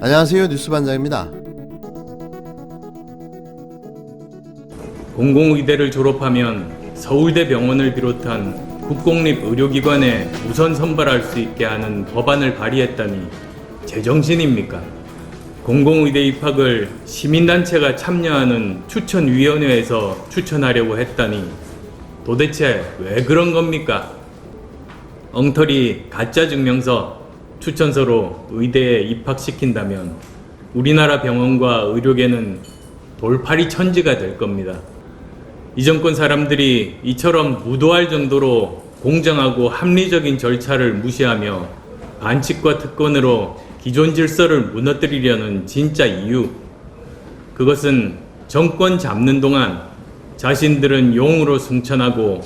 안녕하세요. 뉴스반장입니다. 공공의대를 졸업하면 서울대병원을 비롯한 국공립의료기관에 우선 선발할 수 있게 하는 법안을 발의했다니 제정신입니까? 공공의대 입학을 시민단체가 참여하는 추천위원회에서 추천하려고 했다니 도대체 왜 그런 겁니까? 엉터리 가짜 증명서, 추천서로 의대에 입학시킨다면 우리나라 병원과 의료계는 돌팔이 천지가 될 겁니다. 이 정권 사람들이 이처럼 무도할 정도로 공정하고 합리적인 절차를 무시하며 반칙과 특권으로 기존 질서를 무너뜨리려는 진짜 이유, 그것은 정권 잡는 동안 자신들은 용으로 승천하고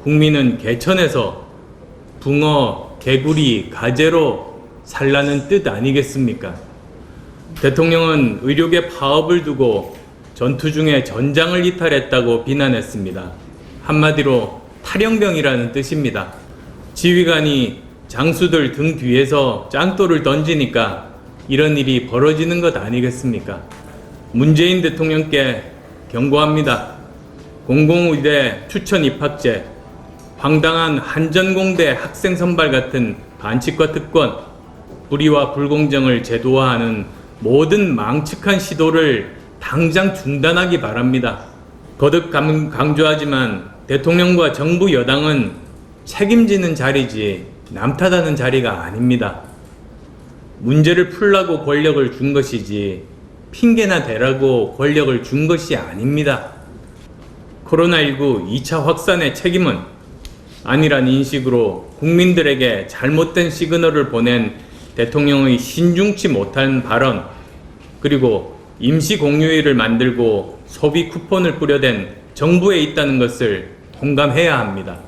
국민은 개천에서 붕어, 개구리, 가재로 살라는 뜻 아니겠습니까? 대통령은 의료계 파업을 두고 전투 중에 전장을 이탈했다고 비난했습니다. 한마디로 탈영병이라는 뜻입니다. 지휘관이 장수들 등 뒤에서 짱돌을 던지니까 이런 일이 벌어지는 것 아니겠습니까? 문재인 대통령께 경고합니다. 공공의대 추천 입학제, 황당한 한전공대 학생 선발 같은 반칙과 특권, 불의와 불공정을 제도화하는 모든 망측한 시도를 당장 중단하기 바랍니다. 거듭 강조하지만 대통령과 정부 여당은 책임지는 자리지 남 탓하는 자리가 아닙니다. 문제를 풀라고 권력을 준 것이지 핑계나 대라고 권력을 준 것이 아닙니다. 코로나19 2차 확산의 책임은 아니란 인식으로 국민들에게 잘못된 시그널을 보낸 대통령의 신중치 못한 발언, 그리고 임시 공휴일을 만들고 소비 쿠폰을 뿌려댄 정부에 있다는 것을 공감해야 합니다.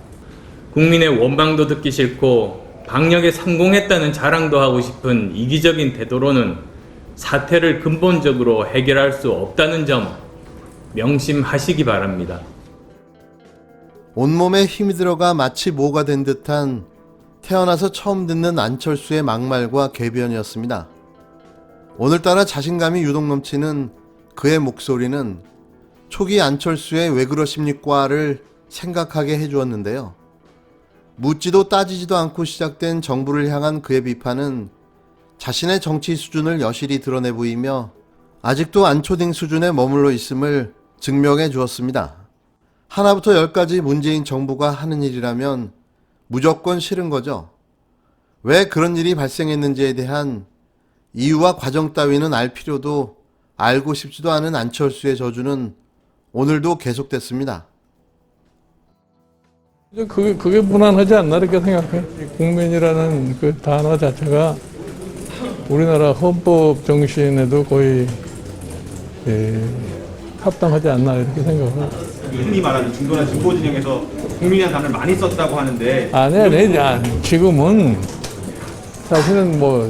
국민의 원망도 듣기 싫고 방역에 성공했다는 자랑도 하고 싶은 이기적인 태도로는 사태를 근본적으로 해결할 수 없다는 점 명심하시기 바랍니다. 온몸에 힘이 들어가 마치 모가 된 듯한 태어나서 처음 듣는 안철수의 막말과 궤변이었습니다. 오늘따라 자신감이 유독 넘치는 그의 목소리는 초기 안철수의 왜 그러십니까를 생각하게 해주었는데요. 묻지도 따지지도 않고 시작된 정부를 향한 그의 비판은 자신의 정치 수준을 여실히 드러내 보이며 아직도 안초딩 수준에 머물러 있음을 증명해 주었습니다. 하나부터 열까지 문재인 정부가 하는 일이라면 무조건 싫은 거죠. 왜 그런 일이 발생했는지에 대한 이유와 과정 따위는 알 필요도 알고 싶지도 않은 안철수의 저주는 오늘도 계속됐습니다. 그게 무난하지 않나 이렇게 생각해. 국민이라는 그 단어 자체가 우리나라 헌법 정신에도 거의 합당하지 않나 이렇게 생각해요. 흔히 말하는 중도나 진보 진영에서 국민이라는 단어를 많이 썼다고 하는데 아니 지금은 사실은 뭐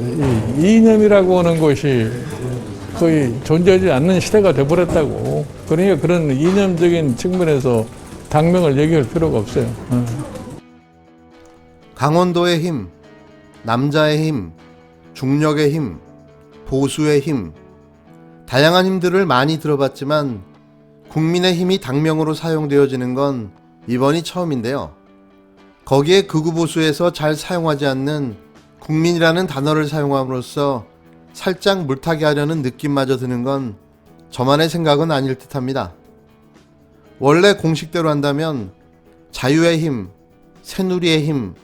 이념이라고 하는 것이 거의 존재하지 않는 시대가 돼버렸다고. 그러니까 그런 이념적인 측면에서 당명을 얘기할 필요가 없어요. 강원도의 힘, 남자의 힘, 중력의 힘, 보수의 힘, 다양한 힘들을 많이 들어봤지만 국민의 힘이 당명으로 사용되어지는 건 이번이 처음인데요. 거기에 극우보수에서 잘 사용하지 않는 국민이라는 단어를 사용함으로써 살짝 물타기 하려는 느낌마저 드는 건 저만의 생각은 아닐 듯합니다. 원래 공식대로 한다면 자유의 힘, 새누리의 힘,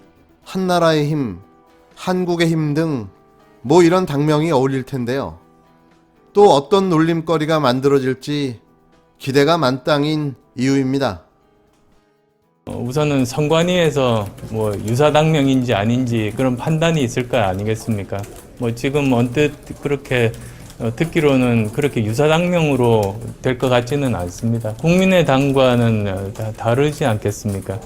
한나라의 힘, 한국의 힘 등 뭐 이런 당명이 어울릴 텐데요. 또 어떤 놀림거리가 만들어질지 기대가 만땅인 이유입니다. 우선은 선관위에서 뭐 유사당명인지 아닌지 그런 판단이 있을 거 아니겠습니까? 뭐 지금 언뜻 그렇게 듣기로는 그렇게 유사당명으로 될 것 같지는 않습니다. 국민의당과는 다르지 않겠습니까?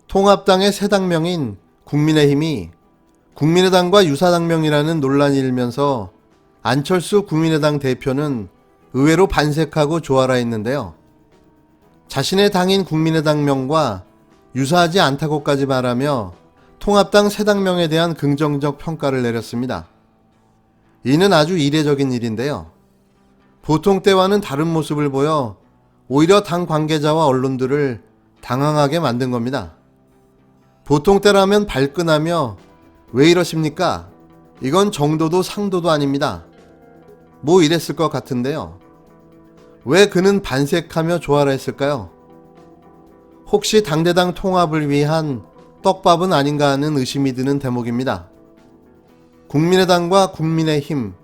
통합당의 새 당명인 국민의힘이 국민의당과 유사당명이라는 논란이 일면서 안철수 국민의당 대표는 의외로 반색하고 조아라 했는데요. 자신의 당인 국민의당명과 유사하지 않다고까지 말하며 통합당 새 당명에 대한 긍정적 평가를 내렸습니다. 이는 아주 이례적인 일인데요. 보통 때와는 다른 모습을 보여 오히려 당 관계자와 언론들을 당황하게 만든 겁니다. 보통 때라면 발끈하며 왜 이러십니까? 이건 정도도 상도도 아닙니다. 뭐 이랬을 것 같은데요. 왜 그는 반색하며 조아라 했을까요? 혹시 당대당 통합을 위한 떡밥은 아닌가 하는 의심이 드는 대목입니다. 국민의당과 국민의힘,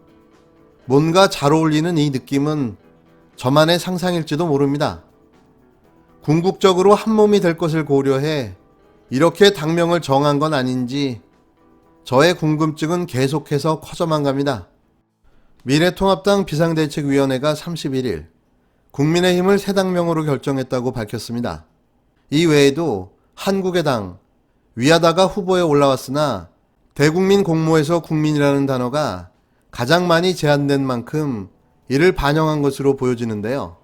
뭔가 잘 어울리는 이 느낌은 저만의 상상일지도 모릅니다. 궁극적으로 한 몸이 될 것을 고려해 이렇게 당명을 정한 건 아닌지 저의 궁금증은 계속해서 커져만 갑니다. 미래통합당 비상대책위원회가 31일 국민의힘을 새 당명으로 결정했다고 밝혔습니다. 이 외에도 한국의 당, 위아다가 후보에 올라왔으나 대국민 공모에서 국민이라는 단어가 가장 많이 제한된 만큼 이를 반영한 것으로 보여지는데요.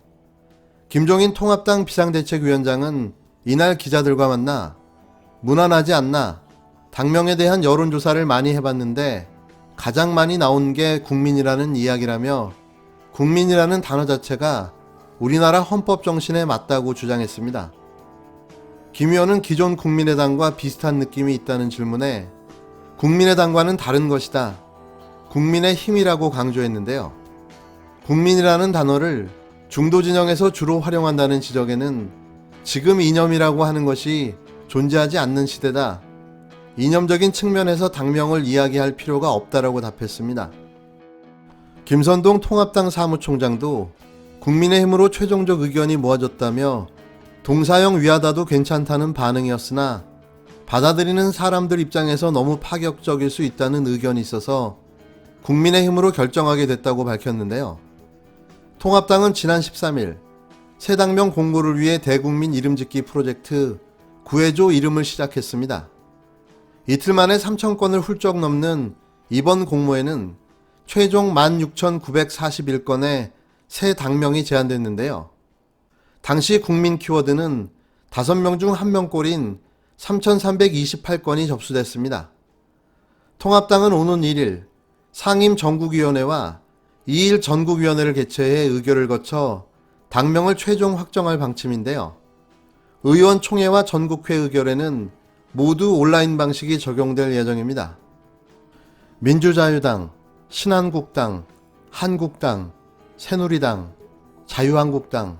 김종인 통합당 비상대책위원장은 이날 기자들과 만나 무난하지 않나, 당명에 대한 여론조사를 많이 해봤는데 가장 많이 나온 게 국민이라는 이야기라며 국민이라는 단어 자체가 우리나라 헌법 정신에 맞다고 주장했습니다. 김 의원은 기존 국민의당과 비슷한 느낌이 있다는 질문에 국민의당과는 다른 것이다, 국민의 힘이라고 강조했는데요. 국민이라는 단어를 중도 진영에서 주로 활용한다는 지적에는 지금 이념이라고 하는 것이 존재하지 않는 시대다, 이념적인 측면에서 당명을 이야기할 필요가 없다라고 답했습니다. 김선동 통합당 사무총장도 국민의힘으로 최종적 의견이 모아졌다며 동사형 위하다도 괜찮다는 반응이었으나 받아들이는 사람들 입장에서 너무 파격적일 수 있다는 의견이 있어서 국민의힘으로 결정하게 됐다고 밝혔는데요. 통합당은 지난 13일 새 당명 공고를 위해 대국민 이름짓기 프로젝트 구해줘 이름을 시작했습니다. 이틀 만에 3,000건을 훌쩍 넘는 이번 공모에는 최종 16,941건의 새 당명이 제안됐는데요. 당시 국민 키워드는 5명 중 1명꼴인 3,328건이 접수됐습니다. 통합당은 오는 1일 상임 전국위원회와 2일 전국위원회를 개최해 의결을 거쳐 당명을 최종 확정할 방침인데요. 의원총회와 전국회 의결에는 모두 온라인 방식이 적용될 예정입니다. 민주자유당, 신한국당, 한국당, 새누리당, 자유한국당,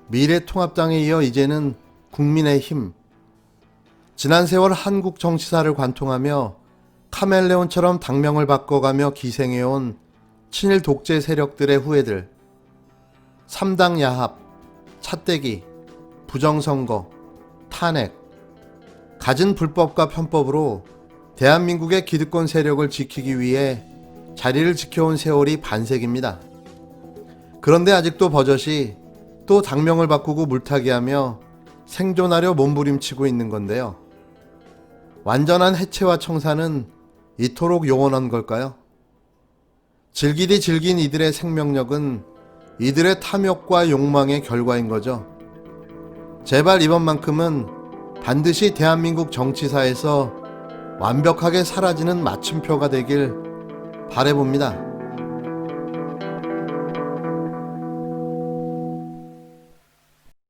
미래통합당에 이어 이제는 국민의힘. 지난 세월 한국 정치사를 관통하며 카멜레온처럼 당명을 바꿔가며 기생해온 친일 독재 세력들의 후예들, 3당 야합, 차떼기, 부정선거, 탄핵, 갖은 불법과 편법으로 대한민국의 기득권 세력을 지키기 위해 자리를 지켜온 세월이 반세기입니다. 그런데 아직도 버젓이 또 당명을 바꾸고 물타기하며 생존하려 몸부림치고 있는 건데요. 완전한 해체와 청산은 이토록 영원한 걸까요? 질기디 질긴 이들의 생명력은 이들의 탐욕과 욕망의 결과인 거죠. 제발 이번만큼은 반드시 대한민국 정치사에서 완벽하게 사라지는 마침표가 되길 바라봅니다.